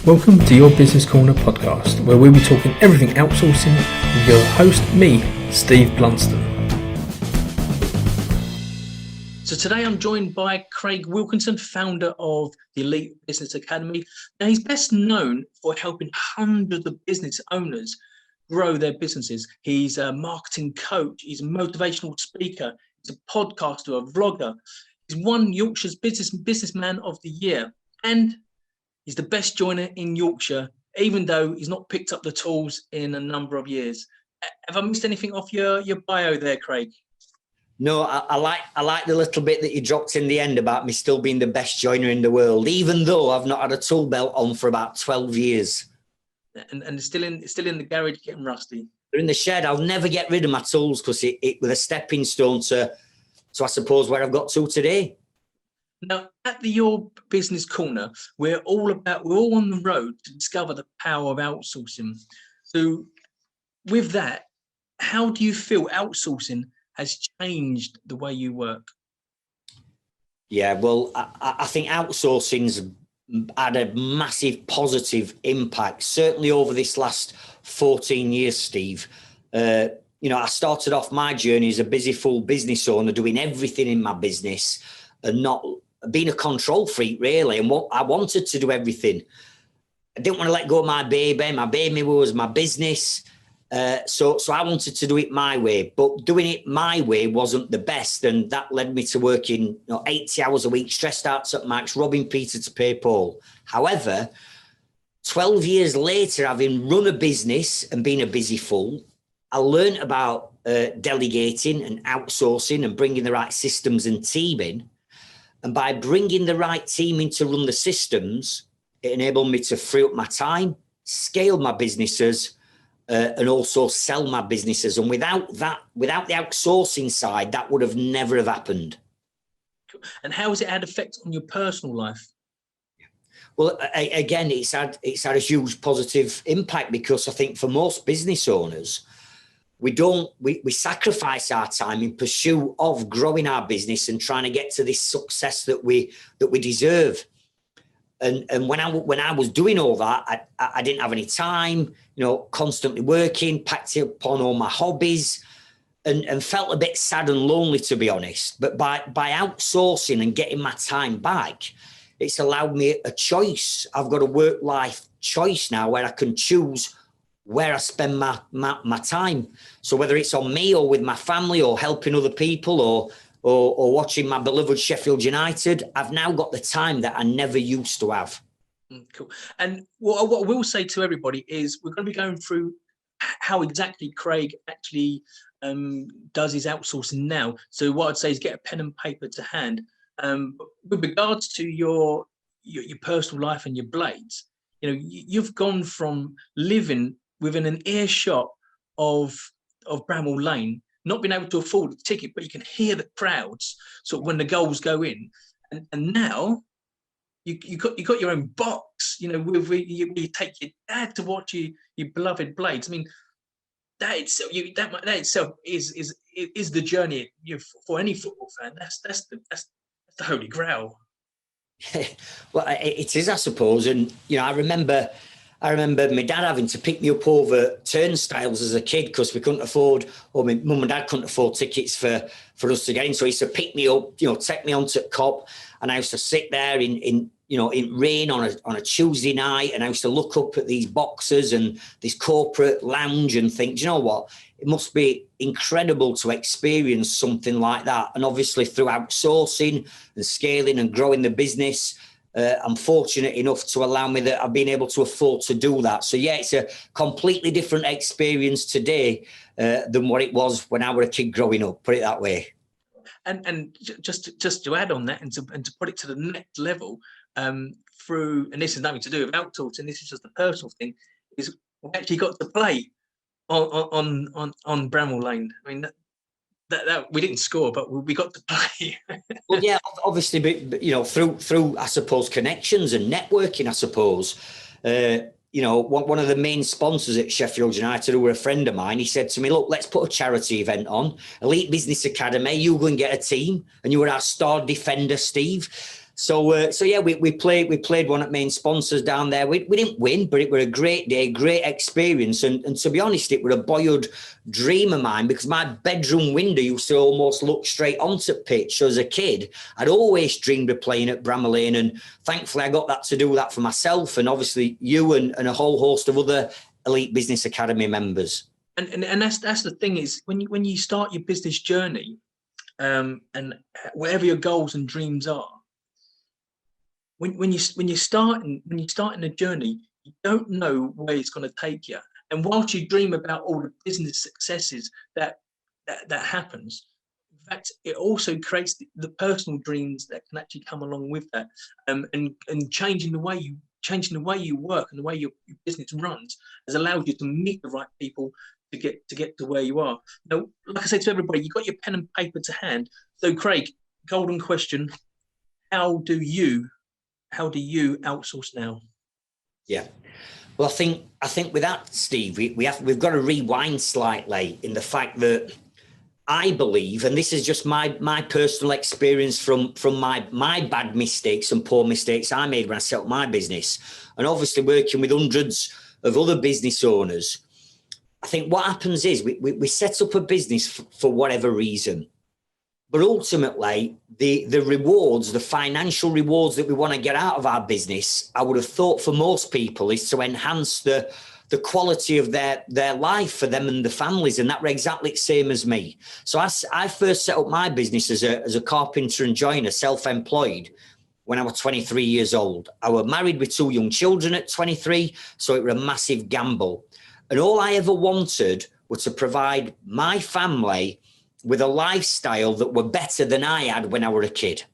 Welcome to your Business Corner podcast, where we'll be talking everything outsourcing with your host, me, Steve Blunston. So today I'm joined by Craig Wilkinson, founder of the Elite Business Academy. Now he's best known for helping hundreds of business owners grow their businesses. He's a marketing coach, he's a motivational speaker, he's a podcaster, a vlogger. He's won Yorkshire's Businessman of the Year, and he's the best joiner in Yorkshire, even though he's not picked up the tools in a number of years. Have I missed anything off your bio there, Craig? No, I like the little bit that you dropped in the end about me still being the best joiner in the world, even though I've not had a tool belt on for about 12 years. And it's still in the garage getting rusty. They're in the shed. I'll never get rid of my tools because it was a stepping stone to I suppose where I've got to today. Now, at Your Business Corner, we're all on the road to discover the power of outsourcing. So with that, how do you feel outsourcing has changed the way you work? Yeah, well, I think outsourcing's had a massive positive impact, certainly over this last 14 years, Steve. I started off my journey as a busy full business owner, doing everything in my business and not being a control freak, really. And what I wanted to do everything. I didn't want to let go of my baby. My baby was my business. So I wanted to do it my way, but doing it my way wasn't the best. And that led me to working 80 hours a week, stressed out at max, robbing Peter to pay Paul. However, 12 years later, having run a business and been a busy fool, I learned about delegating and outsourcing and bringing the right systems and team in. And by bringing the right team in to run the systems, it enabled me to free up my time, scale my businesses, and also sell my businesses. And without the outsourcing side, that would have never have happened. And how has it had effect on your personal life? Well, again, it's had a huge positive impact, because I think for most business owners, we sacrifice our time in pursuit of growing our business and trying to get to this success that we deserve. And when I was doing all that, I didn't have any time, constantly working, packed upon all my hobbies, and felt a bit sad and lonely, to be honest. But by outsourcing and getting my time back, it's allowed me a choice. I've got a work-life choice now where I can choose where I spend my time. So whether it's on me or with my family or helping other people or watching my beloved Sheffield United, I've now got the time that I never used to have. Cool. And what I will say to everybody is we're going to be going through how exactly Craig actually does his outsourcing now. So what I'd say is get a pen and paper to hand. With regards to your personal life and your blades, you've gone from living within an earshot of Bramall Lane, not being able to afford a ticket, but you can hear the crowds sort of when the goals go in, and now you got your own box, where you take your dad to watch your beloved blades. I mean, that itself is the journey for any football fan. That's the holy grail. Well, it is, I suppose. And I remember my dad having to pick me up over turnstiles as a kid because we couldn't afford, or my mum and dad couldn't afford tickets for us to get in. So he used to pick me up, take me onto Cop, and I used to sit there in rain on a Tuesday night, and I used to look up at these boxes and this corporate lounge and think, you know what? It must be incredible to experience something like that. And obviously through outsourcing and scaling and growing the business, I'm fortunate enough to allow me that I've been able to afford to do that. So yeah, it's a completely different experience today than what it was when I was a kid growing up, put it that way. And just to add on that and to put it to the next level, through, and this has nothing to do with outsourcing, this is just a personal thing, is we actually got to play on Bramall Lane. I mean, that we didn't score, but we got to play. Well, yeah, obviously, but through I suppose connections and networking, I suppose. One of the main sponsors at Sheffield United, who were a friend of mine, he said to me, look, let's put a charity event on, Elite Business Academy, you go and get a team, and you were our star defender, Steve. So yeah, we played one at main sponsors down there. We didn't win, but it was a great day, great experience. And to be honest, it was a boyhood dream of mine, because my bedroom window used to almost look straight onto pitch. So as a kid, I'd always dreamed of playing at Bramall Lane, and thankfully I got that to do that for myself, and obviously you and a whole host of other Elite Business Academy members. And that's the thing, is when you start your business journey, and whatever your goals and dreams are, when you're starting a journey, you don't know where it's going to take you. And whilst you dream about all the business successes that happens, in fact, it also creates the personal dreams that can actually come along with that, and changing the way you work and the way your business runs has allowed you to meet the right people to get to where you are. Now, like I say to everybody, you've got your pen and paper to hand. So, Craig, golden question: how do you outsource now? Yeah. Well, I think with that, Steve, we've got to rewind slightly in the fact that I believe, and this is just my personal experience from my bad mistakes and poor mistakes I made when I set up my business, and obviously working with hundreds of other business owners. I think what happens is we set up a business for whatever reason, but ultimately the rewards, the financial rewards that we want to get out of our business, I would have thought for most people, is to enhance the quality of their life for them and the families. And that were exactly the same as me. So I first set up my business as a carpenter and joiner, self-employed, when I was 23 years old. I was married with 2 young children at 23, so it was a massive gamble. And all I ever wanted was to provide my family with a lifestyle that were better than I had when I was a kid.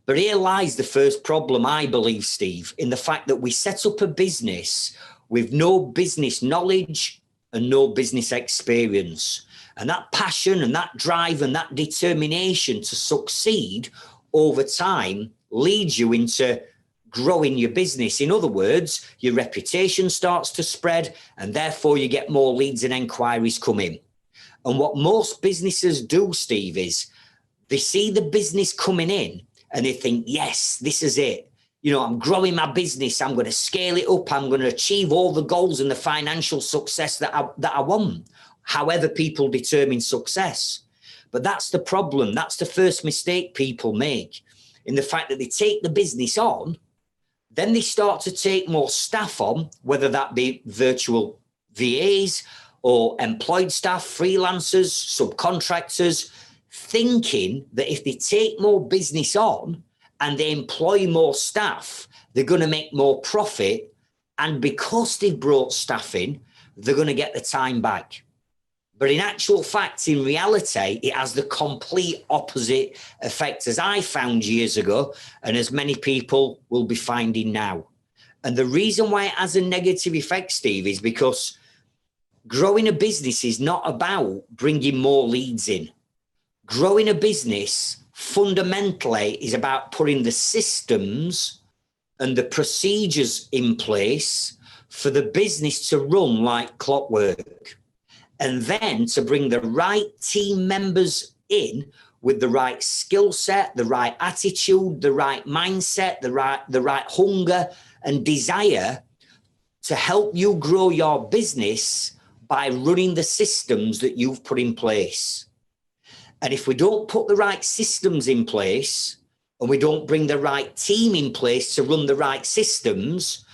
But here lies the first problem, I believe, Steve, in the fact that we set up a business with no business knowledge and no business experience. And that passion and that drive and that determination to succeed over time leads you into growing your business. In other words, your reputation starts to spread, and therefore you get more leads and enquiries come in. And what most businesses do, Steve, is they see the business coming in and they think, yes, this is it. You know, I'm growing my business. I'm going to scale it up. I'm going to achieve all the goals and the financial success that I want, however people determine success. But that's the problem. That's the first mistake people make, in the fact that they take the business on, then they start to take more staff on, whether that be virtual VAs or employed staff, freelancers, subcontractors, thinking that if they take more business on and they employ more staff, they're going to make more profit. And because they've brought staff in, they're going to get the time back. But in actual fact, in reality, it has the complete opposite effect, as I found years ago, and as many people will be finding now. And the reason why it has a negative effect, Steve, is because growing a business is not about bringing more leads in. Growing a business fundamentally is about putting the systems and the procedures in place for the business to run like clockwork. And then to bring the right team members in with the right skill set, the right attitude, the right mindset, the right hunger and desire to help you grow your business by running the systems that you've put in place. And if we don't put the right systems in place and we don't bring the right team in place to run the right systems,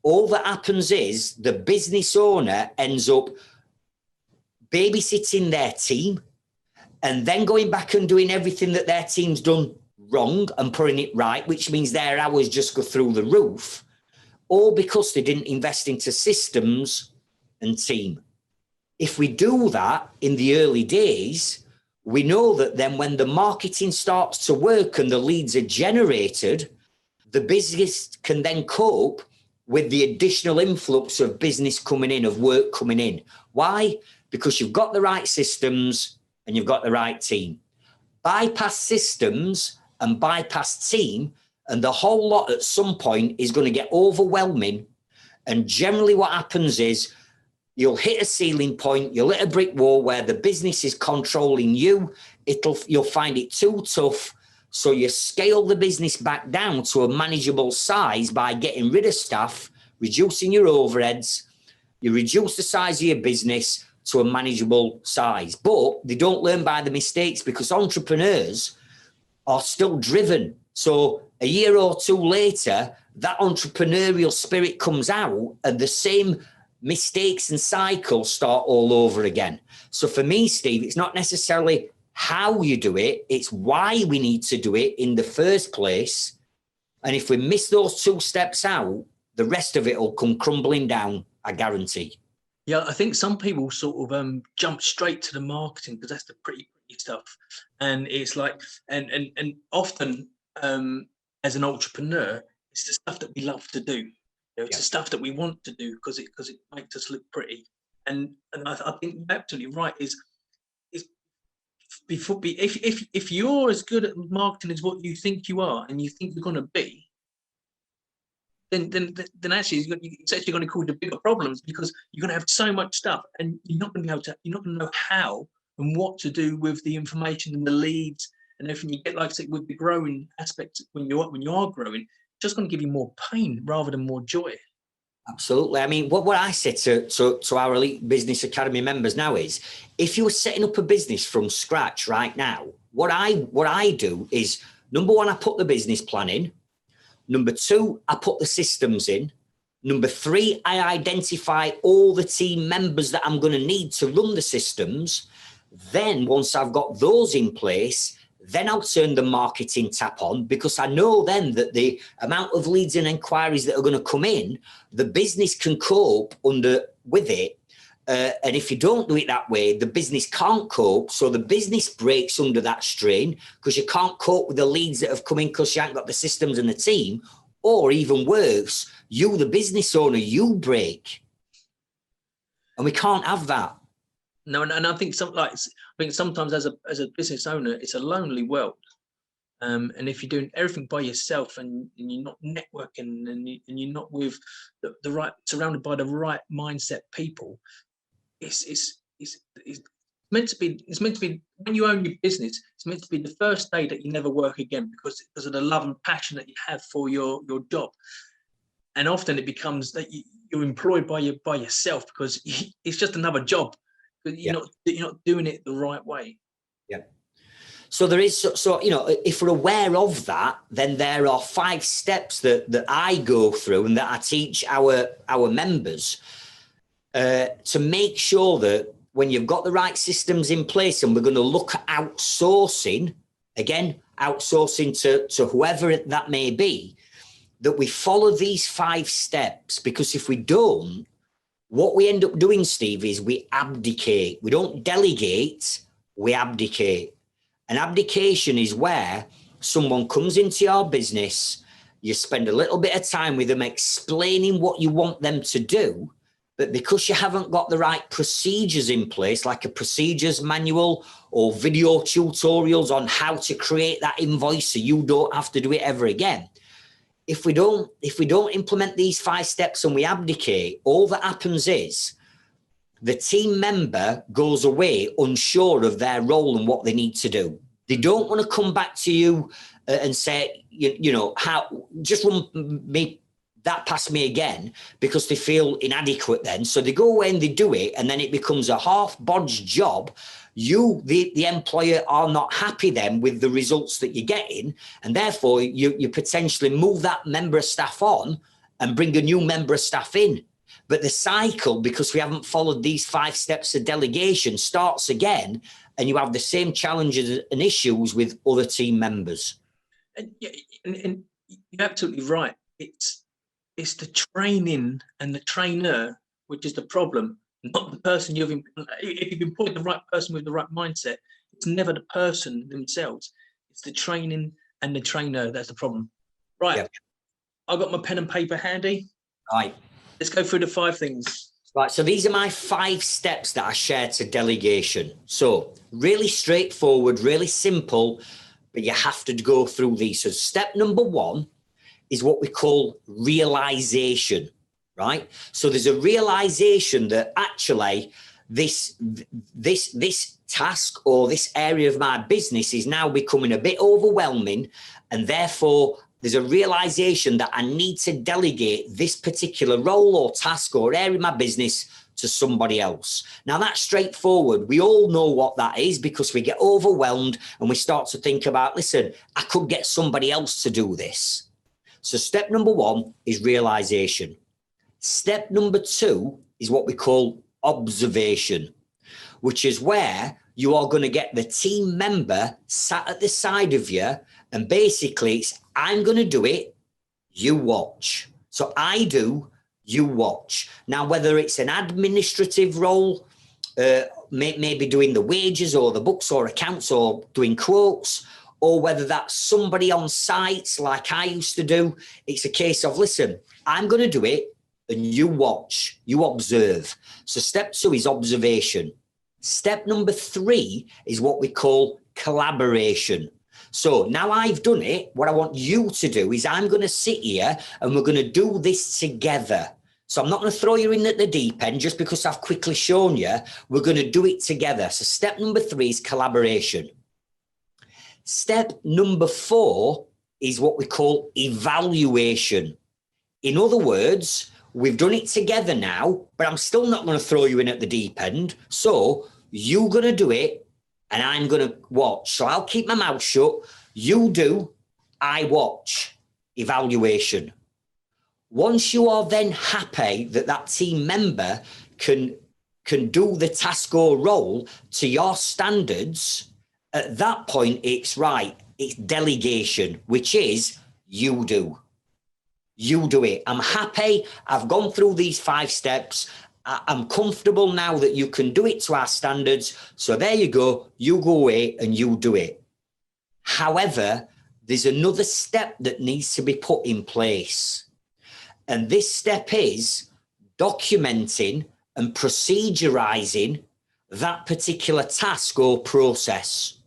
all that happens is the business owner ends up babysitting their team and then going back and doing everything that their team's done wrong and putting it right, which means their hours just go through the roof, all because they didn't invest into systems and team. If we do that in the early days, we know that then when the marketing starts to work and the leads are generated, the business can then cope with the additional influx of business coming in, of work coming in. Why? Because you've got the right systems and you've got the right team. Bypass systems and bypass team, and the whole lot at some point is going to get overwhelming. And generally what happens is you'll hit a ceiling point, you'll hit a brick wall where the business is controlling you. You'll find it too tough So you scale the business back down to a manageable size by getting rid of staff, reducing your overheads. You reduce the size of your business to a manageable size. But they don't learn by the mistakes, because entrepreneurs are still driven. So a year or two later, that entrepreneurial spirit comes out and the same mistakes and cycles start all over again. So for me, Steve, it's not necessarily how you do it, it's why we need to do it in the first place. And if we miss those two steps out, the rest of it will come crumbling down, I guarantee. Yeah, I think some people sort of jump straight to the marketing because that's the pretty stuff. And it's like, and often as an entrepreneur, it's the stuff that we love to do. It's the stuff that we want to do because it makes us look pretty. And I think you're absolutely right. If you're as good at marketing as what you think you are and you think you're going to be, then actually it's actually going to cause the bigger problems, because you're going to have so much stuff and you're not going to know how and what to do with the information and the leads and everything. You get, like I said, with the growing aspect when you are growing, it's just going to give you more pain rather than more joy. Absolutely. I mean, what I say to our Elite Business Academy members now is, if you were setting up a business from scratch right now, what I do is, number one, I put the business plan in. Number two, I put the systems in. Number three, I identify all the team members that I'm going to need to run the systems. Then once I've got those in place, then I'll turn the marketing tap on, because I know then that the amount of leads and inquiries that are going to come in, the business can cope with it. And if you don't do it that way, the business can't cope. So the business breaks under that strain, because you can't cope with the leads that have come in because you haven't got the systems and the team. Or even worse, you, the business owner, you break. And we can't have that. No, and I think sometimes as a business owner, it's a lonely world. And if you're doing everything by yourself and you're not networking and you're not with the right, surrounded by the right mindset people, it's meant to be when you own your business, it's meant to be the first day that you never work again, because of the love and passion that you have for your job. And often it becomes that you're employed by yourself because it's just another job. But you're not doing it the right way. Yeah. So there is, if we're aware of that, then there are 5 steps that I go through and that I teach our members to make sure that when you've got the right systems in place, and we're going to look at outsourcing, again, outsourcing to whoever that may be, that we follow these 5 steps. Because if we don't, what we end up doing, Steve, is we abdicate. We don't delegate, we abdicate. And abdication is where someone comes into your business, you spend a little bit of time with them explaining what you want them to do, but because you haven't got the right procedures in place, like a procedures manual or video tutorials on how to create that invoice so you don't have to do it ever again, if we don't implement these 5 steps and we abdicate, all that happens is the team member goes away unsure of their role and what they need to do. They don't want to come back to you and say, how, just run me that past me again, because they feel inadequate then. So they go away and they do it, and then it becomes a half-bodged job. You, the employer, are not happy then with the results that you're getting, and therefore you potentially move that member of staff on and bring a new member of staff in. But the cycle, because we haven't followed these 5 steps of delegation, starts again, and you have the same challenges and issues with other team members. And you're absolutely right. It's the training and the trainer which is the problem, not the person if you've employed the right person with the right mindset. It's never the person themselves. It's the training and the trainer that's the problem. Right. Yep. I've got my pen and paper handy. Right. Let's go through the 5 things. Right. So these are my 5 steps that I share to delegation. So really straightforward, really simple, but you have to go through these. So step number 1 is what we call realization, right? So there's a realization that actually this task or this area of my business is now becoming a bit overwhelming, and therefore there's a realization that I need to delegate this particular role or task or area of my business to somebody else. Now that's straightforward. We all know what that is because we get overwhelmed and we start to think about, listen, I could get somebody else to do this. So step number one is realization. Step number two is what we call observation, which is where you are going to get the team member sat at the side of you. And basically it's, I'm going to do it, you watch. So I do, you watch. Now, whether it's an administrative role, maybe doing the wages or the books or accounts or doing quotes, or whether that's somebody on site like I used to do, it's a case of, listen, I'm going to do it and you watch, you observe. So step two is observation. Step number three is what we call collaboration. So now I've done it, what I want you to do is I'm going to sit here and we're going to do this together. So I'm not going to throw you in at the deep end just because I've quickly shown you. We're going to do it together. So step number three is collaboration. Step number four is what we call evaluation. In other words, we've done it together now, but I'm still not going to throw you in at the deep end. So you're going to do it and I'm going to watch. So I'll keep my mouth shut. You do, I watch. Evaluation. Once you are then happy that that team member can do the task or role to your standards, at that point, it's right. It's delegation, which is you do. You do it. I'm happy. I've gone through these 5 steps. I'm comfortable now that you can do it to our standards. So there you go. You go away and you do it. However, there's another step that needs to be put in place. And this step is documenting and procedurizing that particular task or process.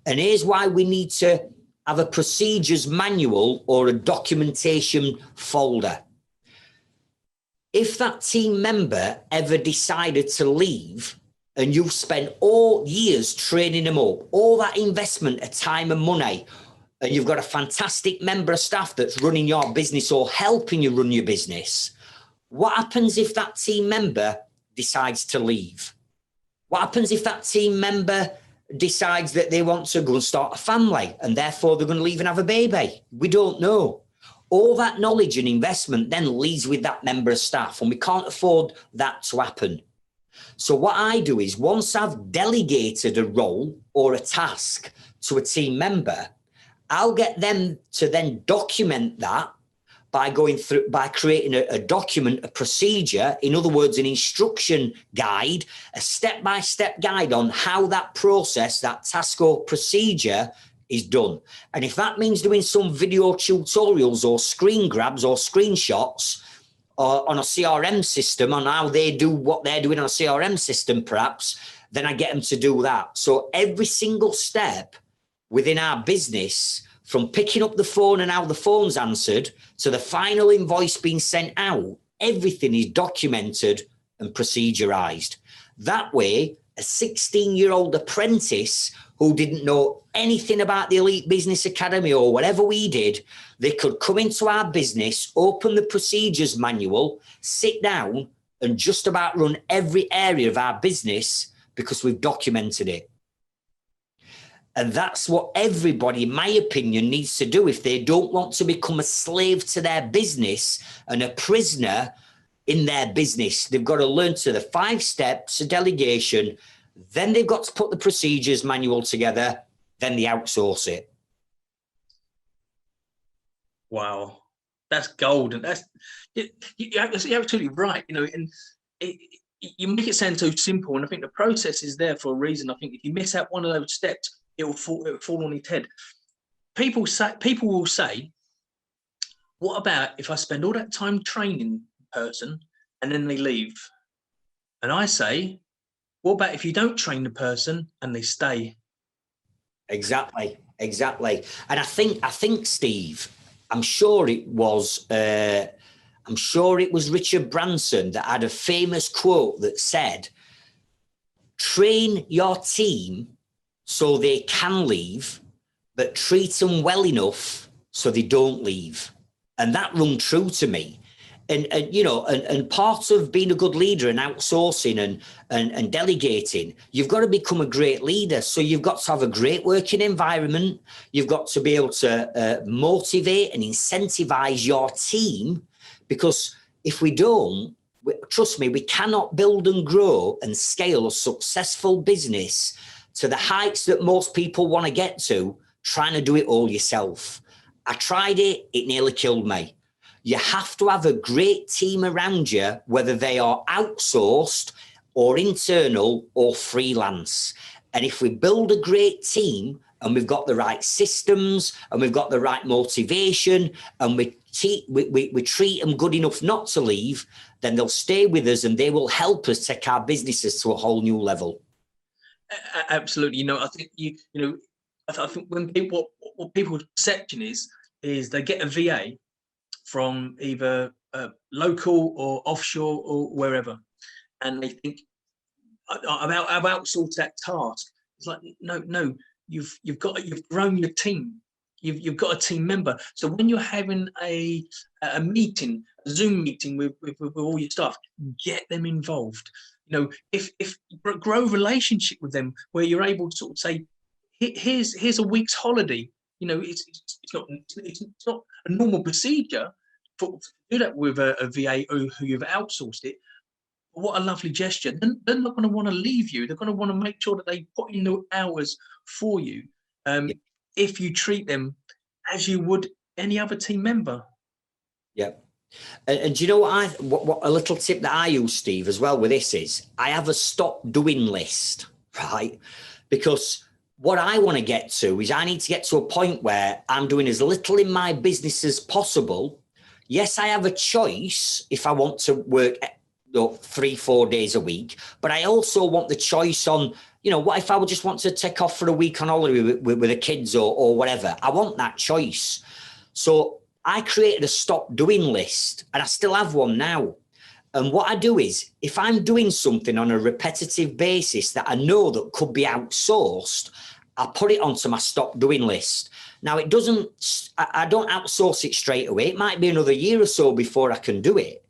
And here's why we need to have a procedures manual or a documentation folder. If that team member ever decided to leave and you've spent all years training them up, all that investment of time and money, and you've got a fantastic member of staff that's running your business or helping you run your business, what happens if that team member decides to leave? What happens if that team member decides that they want to go and start a family and therefore they're going to leave and have a baby? We don't know. All that knowledge and investment then leaves with that member of staff, and we can't afford that to happen. So what I do is, once I've delegated a role or a task to a team member, I'll get them to then document that by creating a document, a procedure, in other words, an instruction guide, a step-by-step guide on how that process, that task or procedure is done. And if that means doing some video tutorials or screen grabs or screenshots or on a CRM system on how they do what they're doing on a CRM system, perhaps, then I get them to do that. So every single step within our business, from picking up the phone and how the phone's answered to the final invoice being sent out, everything is documented and procedurized. That way, a 16-year-old apprentice who didn't know anything about the Elite Business Academy or whatever we did, they could come into our business, open the procedures manual, sit down and just about run every area of our business because we've documented it. And that's what everybody, in my opinion, needs to do if they don't want to become a slave to their business and a prisoner in their business. They've got to learn to the 5 steps of delegation. Then they've got to put the procedures manual together. Then they outsource it. Wow, that's golden. You're absolutely right. You know, and you make it sound so simple, and I think the process is there for a reason. I think if you miss out one of those steps, it will fall on its head. People will say, "What about if I spend all that time training a person and then they leave?" And I say, what about if you don't train the person and they stay? Exactly. And I think, Steve, I'm sure it was Richard Branson that had a famous quote that said, train your team so they can leave, but treat them well enough so they don't leave. And that rung true to me. And part of being a good leader and outsourcing and delegating, you've got to become a great leader. So you've got to have a great working environment. You've got to be able to motivate and incentivize your team, because if we don't, trust me, we cannot build and grow and scale a successful business to the heights that most people want to get to, trying to do it all yourself. I tried it, it nearly killed me. You have to have a great team around you, whether they are outsourced or internal or freelance. And if we build a great team and we've got the right systems and we've got the right motivation and we treat them good enough not to leave, then they'll stay with us and they will help us take our businesses to a whole new level. Absolutely. I think I think when people, what people's perception is they get a VA from either local or offshore or wherever, and they think I've outsourced that task. It's like, no, you've grown your team. You've got a team member. So when you're having a meeting, a Zoom meeting with all your staff, get them involved. If grow a relationship with them where you're able to sort of say, here's a week's holiday. It's not a normal procedure to do that with a VA who you've outsourced it. But what a lovely gesture. They're not going to want to leave you. They're going to want to make sure that they put in the hours for you. If you treat them as you would any other team member. Yeah. And do you know what a little tip that I use, Steve, as well with this is I have a stop doing list, right? Because what I want to get to is I need to get to a point where I'm doing as little in my business as possible. Yes, I have a choice if I want to work 3-4 days a week, but I also want the choice on, what if I would just want to take off for a week on holiday with the kids or whatever. I want that choice. So I created a stop doing list, and I still have one now. And what I do is, if I'm doing something on a repetitive basis that I know that could be outsourced, I put it onto my stop doing list. Now, I don't outsource it straight away. It might be another year or so before I can do it.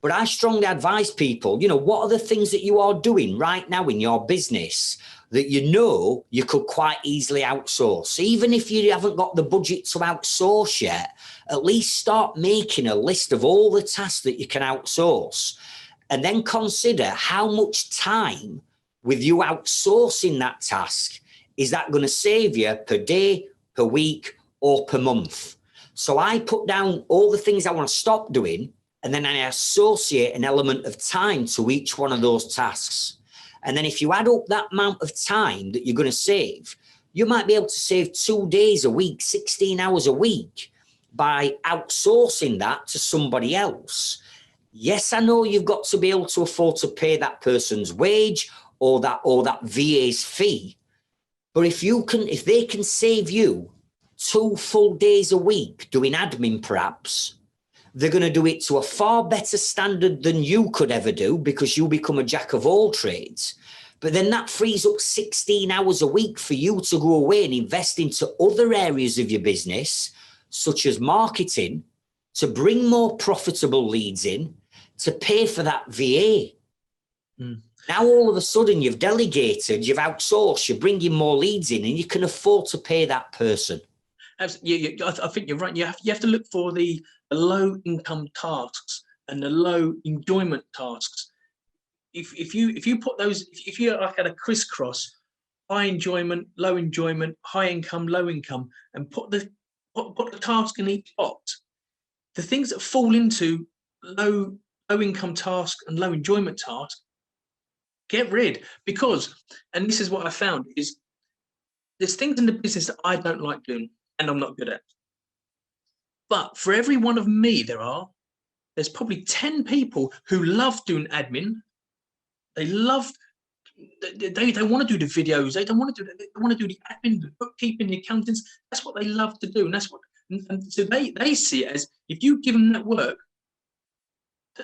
But I strongly advise people, what are the things that you are doing right now in your business that you could quite easily outsource? Even if you haven't got the budget to outsource yet, at least start making a list of all the tasks that you can outsource. And then consider how much time with you outsourcing that task is that going to save you per day, per week, or per month. So I put down all the things I want to stop doing, and then I associate an element of time to each one of those tasks. And then if you add up that amount of time that you're going to save, you might be able to save 2 days a week, 16 hours a week by outsourcing that to somebody else. Yes, I know you've got to be able to afford to pay that person's wage or that VA's fee. But if they can save you 2 full days a week doing admin, perhaps, they're going to do it to a far better standard than you could ever do because you become a jack of all trades. But then that frees up 16 hours a week for you to go away and invest into other areas of your business, such as marketing, to bring more profitable leads in, to pay for that VA. Now, all of a sudden, you've delegated, you've outsourced, you're bringing more leads in, and you can afford to pay that person. Absolutely. I think you're right. You have to look for the low income tasks and the low enjoyment tasks. If you put those, if you're like at a crisscross, high enjoyment, high income, low income, and put the task in each box, the things that fall into low income task and low enjoyment task, get rid. Because, and this is what I found, is there's things in the business that I don't like doing and I'm not good at. But for every one of me, there's probably 10 people who love doing admin. They want to do the videos. They want to do the admin, the bookkeeping, the accountants. That's what they love to do. And so they see it as, if you give them that work,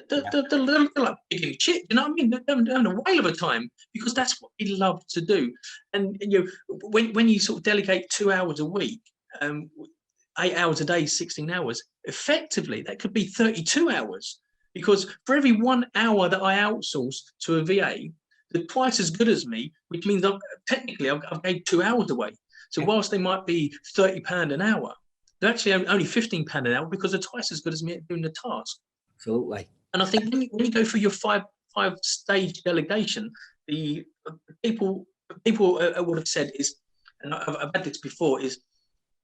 They're like picking shit, you know what I mean? They're having a whale of a time because that's what we love to do. And you know, when you sort of delegate 2 hours a week, 8 hours a day, 16 hours, effectively that could be 32 hours. Because for every 1 hour that I outsource to a VA, they're twice as good as me, which means I've gave 2 hours away. So whilst they might be £30 an hour, they're actually only £15 an hour because they're twice as good as me at doing the task. Absolutely. And I think when you go through your five-stage delegation, the people would have said is, and I've had this before, is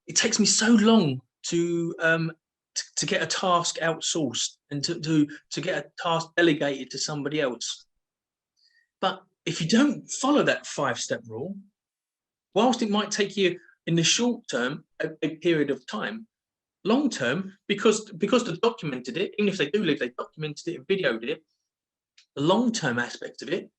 it takes me so long to get a task outsourced and to get a task delegated to somebody else. But if you don't follow that 5-step rule, whilst it might take you in the short term a period of time, long term, because they've documented it, even if they do live, they documented it and videoed it, the long term aspect of it,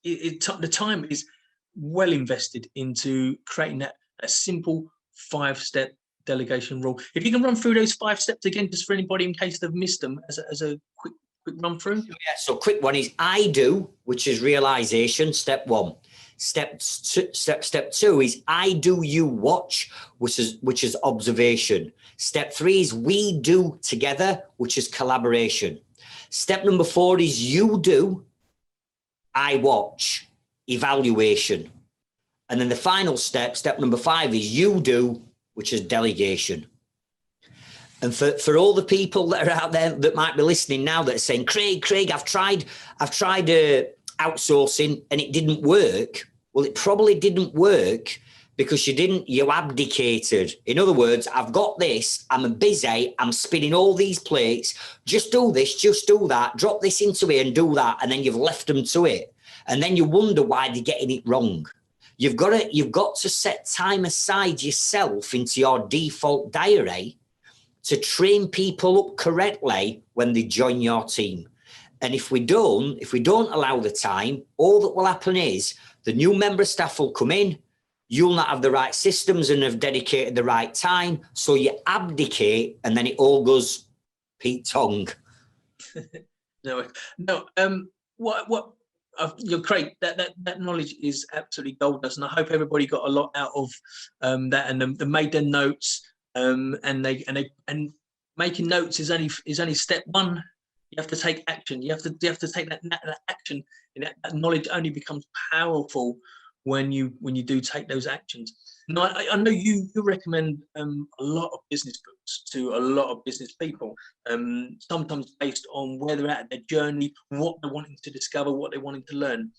the time is well invested into creating a simple 5-step delegation rule. If you can run through those 5 steps again, just for anybody in case they've missed them, as a quick run through. Yeah, so quick one is I do, which is realization, step 1. Step 2 is I do, you watch, which is observation. Step 3 is we do together, which is collaboration. Step number 4 is you do, I watch, evaluation. And then the final step number 5 is you do, which is delegation. And for all the people that are out there that might be listening now that are saying, Craig, I've tried outsourcing and it didn't work. Well, it probably didn't work because you abdicated. In other words, I've got this, I'm busy, I'm spinning all these plates, just do this, just do that, drop this into it and do that. And then you've left them to it. And then you wonder why they're getting it wrong. You've got to set time aside yourself into your default diary to train people up correctly when they join your team. And if we don't allow the time, all that will happen is the new member of staff will come in, you'll not have the right systems and have dedicated the right time, so you abdicate, and then it all goes Pete Tong. No. You're great. That knowledge is absolutely gold dust, and I hope everybody got a lot out of that, and they made their notes. And making notes is only step 1. You have to take action. You have to take that action, and that knowledge only becomes powerful when you do take those actions. Now, I know you recommend a lot of business books to a lot of business people, sometimes based on where they're at their journey, what they're wanting to discover, what they're wanting to learn.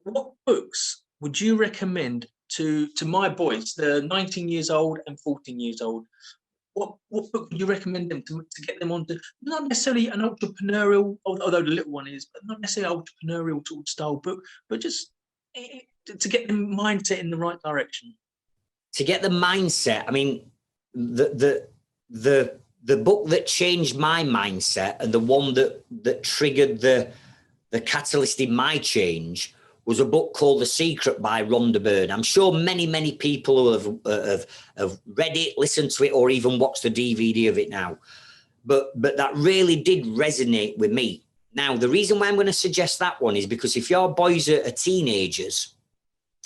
What books would you recommend to my boys? They're 19 years old and 14 years old. What book would you recommend them to get them onto, not necessarily an entrepreneurial, although the little one is, but not necessarily entrepreneurial style book, but just to get the mindset in the right direction? To get the mindset, I mean, the book that changed my mindset and the one that triggered the catalyst in my change was a book called The Secret by Rhonda Byrne. I'm sure many people have read it, listened to it, or even watched the DVD of it now. But that really did resonate with me. Now, the reason why I'm going to suggest that one is because if your boys are teenagers,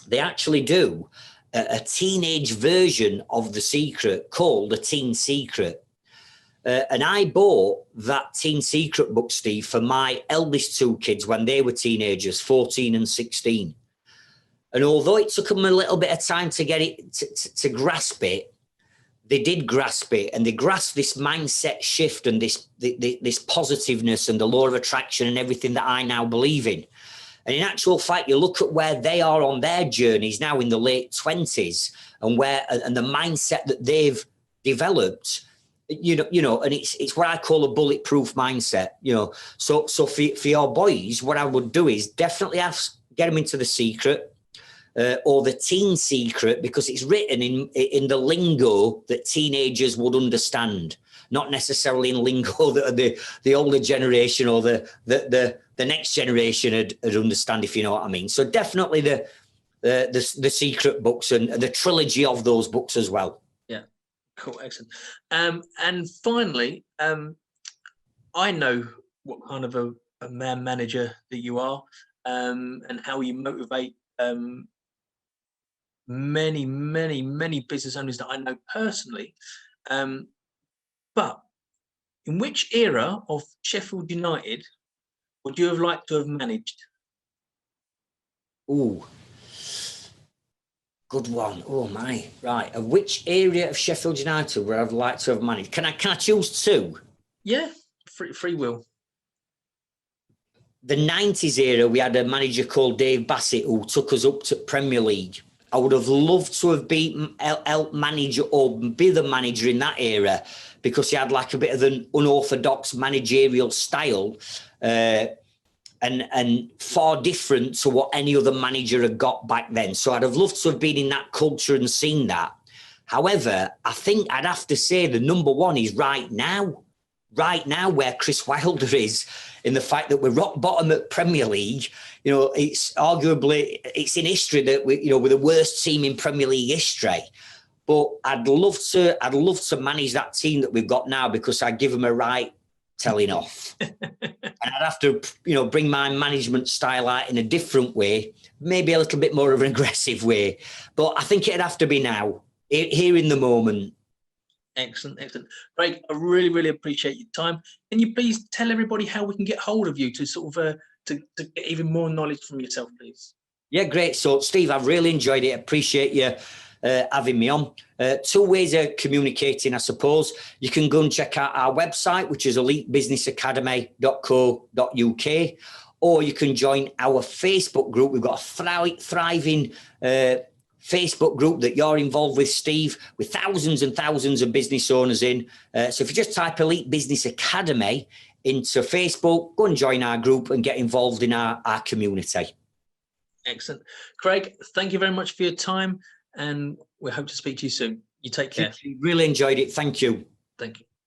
they actually do a teenage version of The Secret called A Teen Secret. And I bought that Teen Secret book, Steve, for my eldest 2 kids when they were teenagers, 14 and 16. And although it took them a little bit of time to get it, to grasp it, they did grasp it, and they grasped this mindset shift and this positiveness and the law of attraction and everything that I now believe in. And in actual fact, you look at where they are on their journeys now in the late 20s and the mindset that they've developed, you know, and it's what I call a bulletproof mindset, you know. So for your boys, what I would do is definitely get them into The Secret or The Teen Secret, because it's written in the lingo that teenagers would understand, not necessarily in lingo that the older generation or the next generation would understand, if you know what I mean. So definitely the Secret books and the trilogy of those books as well. Yeah, cool, excellent. And finally, I know what kind of a man manager that you are, and how you motivate many business owners that I know personally. But in which era of Sheffield United would you have liked to have managed? Ooh, good one. Oh my, right. Which area of Sheffield United would I have liked to have managed? Can I choose two? Yeah, free will. The 90s era, we had a manager called Dave Bassett who took us up to Premier League. I would have loved to have helped manage or be the manager in that era, because he had like a bit of an unorthodox managerial style, and far different to what any other manager had got back then. So I'd have loved to have been in that culture and seen that. However, I think I'd have to say the number one is right now where Chris Wilder is, in the fact that we're rock bottom at Premier League. You know, it's arguably, it's in history that we're the worst team in Premier League history. But I'd love to manage that team that we've got now, because I'd give them a right telling off. And I'd have to, bring my management style out in a different way, maybe a little bit more of an aggressive way. But I think it'd have to be now, here in the moment. Excellent. Craig, I really appreciate your time. Can you please tell everybody how we can get hold of you to sort of to get even more knowledge from yourself, please? Yeah, great. So, Steve, I've really enjoyed it. Appreciate you having me on. Two ways of communicating, I suppose. You can go and check out our website, which is elitebusinessacademy.co.uk, or you can join our Facebook group. We've got a thriving Facebook group that you're involved with, Steve, with thousands and thousands of business owners in. So if you just type Elite Business Academy into Facebook, go and join our group and get involved in our community. Excellent. Craig, thank you very much for your time, and we hope to speak to you soon. You take care. Really enjoyed it. Thank you. Thank you.